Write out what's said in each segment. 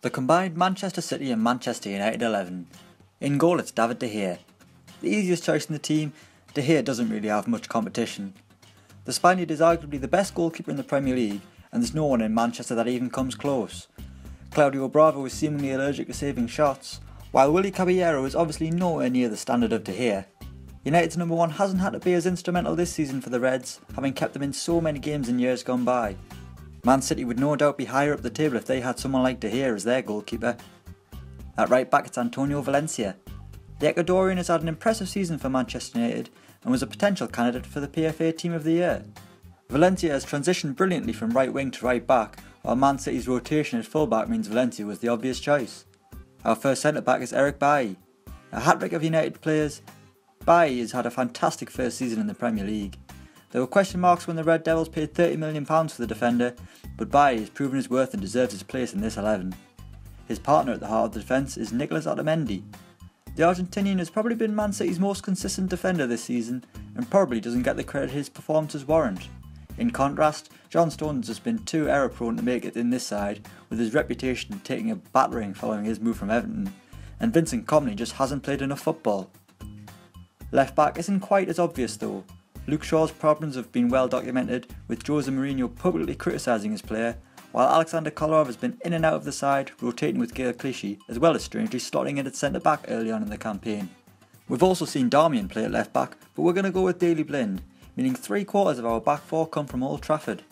The combined Manchester City and Manchester United 11. In goal it's David De Gea. The easiest choice in the team, De Gea doesn't really have much competition. The Spaniard is arguably the best goalkeeper in the Premier League, and there's no one in Manchester that even comes close. Claudio Bravo is seemingly allergic to saving shots, while Willy Caballero is obviously nowhere near the standard of De Gea. United's number one hasn't had to be as instrumental this season for the Reds, having kept them in so many games in years gone by. Man City would no doubt be higher up the table if they had someone like De Gea as their goalkeeper. At right back it's Antonio Valencia. The Ecuadorian has had an impressive season for Manchester United and was a potential candidate for the PFA Team of the Year. Valencia has transitioned brilliantly from right wing to right back, while Man City's rotation at full back means Valencia was the obvious choice. Our first centre back is Eric Bailly. A hat-trick of United players, Bailly has had a fantastic first season in the Premier League. There were question marks when the Red Devils paid £30 million for the defender, but Bailly has proven his worth and deserves his place in this 11. His partner at the heart of the defence is Nicolas Otamendi. The Argentinian has probably been Man City's most consistent defender this season and probably doesn't get the credit his performances warrant. In contrast, John Stones has been too error prone to make it in this side, with his reputation taking a battering following his move from Everton, and Vincent Kompany just hasn't played enough football. Left back isn't quite as obvious though. Luke Shaw's problems have been well documented, with Jose Mourinho publicly criticising his player, while Alexander Kolarov has been in and out of the side, rotating with Gael Clichy, as well as strangely slotting in at centre back early on in the campaign. We've also seen Darmian play at left back, but we're going to go with Daley Blind, meaning 3/4 of our back four come from Old Trafford.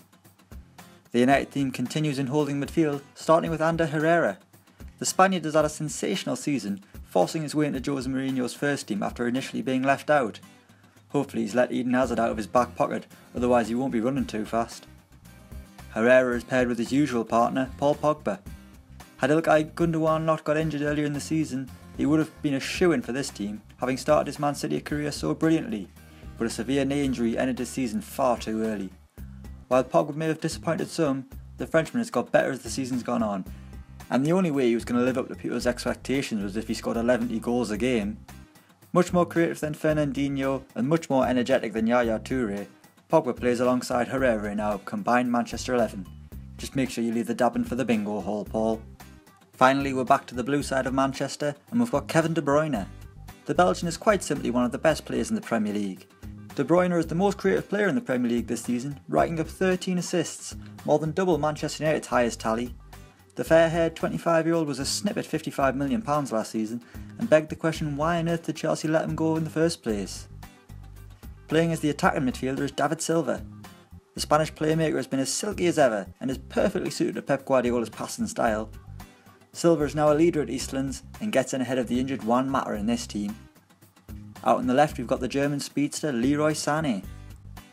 The United team continues in holding midfield, starting with Ander Herrera. The Spaniard has had a sensational season, forcing his way into Jose Mourinho's first team after initially being left out. Hopefully he's let Eden Hazard out of his back pocket, otherwise he won't be running too fast. Herrera is paired with his usual partner, Paul Pogba. Had Ilkay Gundogan not got injured earlier in the season, he would have been a shoo-in for this team, having started his Man City career so brilliantly, but a severe knee injury ended his season far too early. While Pogba may have disappointed some, the Frenchman has got better as the season's gone on, and the only way he was going to live up to people's expectations was if he scored 11 goals a game. Much more creative than Fernandinho and much more energetic than Yaya Toure, Pogba plays alongside Herrera in our combined Manchester 11. Just make sure you leave the dabbing for the bingo hole, Paul. Finally, we're back to the blue side of Manchester and we've got Kevin De Bruyne. The Belgian is quite simply one of the best players in the Premier League. De Bruyne is the most creative player in the Premier League this season, racking up 13 assists, more than double Manchester United's highest tally. The fair-haired 25-year-old was a snip at £55 million last season and begged the question why on earth did Chelsea let him go in the first place. Playing as the attacking midfielder is David Silva. The Spanish playmaker has been as silky as ever and is perfectly suited to Pep Guardiola's passing style. Silva is now a leader at Eastlands and gets in ahead of the injured Juan Mata in this team. Out on the left we've got the German speedster LEROY SANE.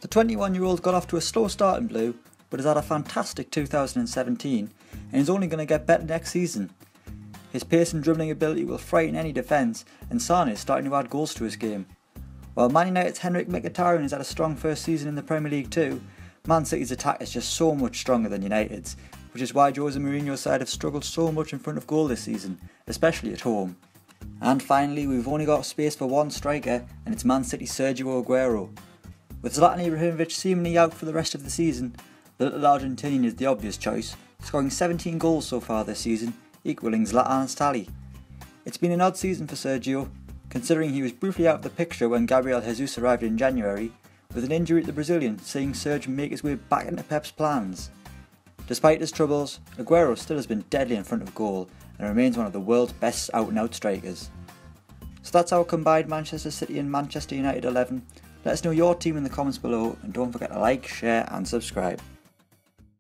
The 21-year-old got off to a slow start in blue, but has had a fantastic 2017 and is only going to get better next season. His pace and dribbling ability will frighten any defence, and Sane is starting to add goals to his game. While Man United's Henrik Mkhitaryan has had a strong first season in the Premier League too, Man City's attack is just so much stronger than United's, which is why Jose Mourinho's side have struggled so much in front of goal this season, especially at home. And finally, we've only got space for one striker, and it's Man City's Sergio Aguero. With Zlatan Ibrahimovic seemingly out for the rest of the season, the little Argentinian is the obvious choice, scoring 17 goals so far this season, equalling Zlatan's tally. It's been an odd season for Sergio, considering he was briefly out of the picture when Gabriel Jesus arrived in January, with an injury at the Brazilian seeing Sergio make his way back into Pep's plans. Despite his troubles, Aguero still has been deadly in front of goal and remains one of the world's best out-and-out strikers. So that's our combined Manchester City and Manchester United 11. Let us know your team in the comments below and don't forget to like, share and subscribe.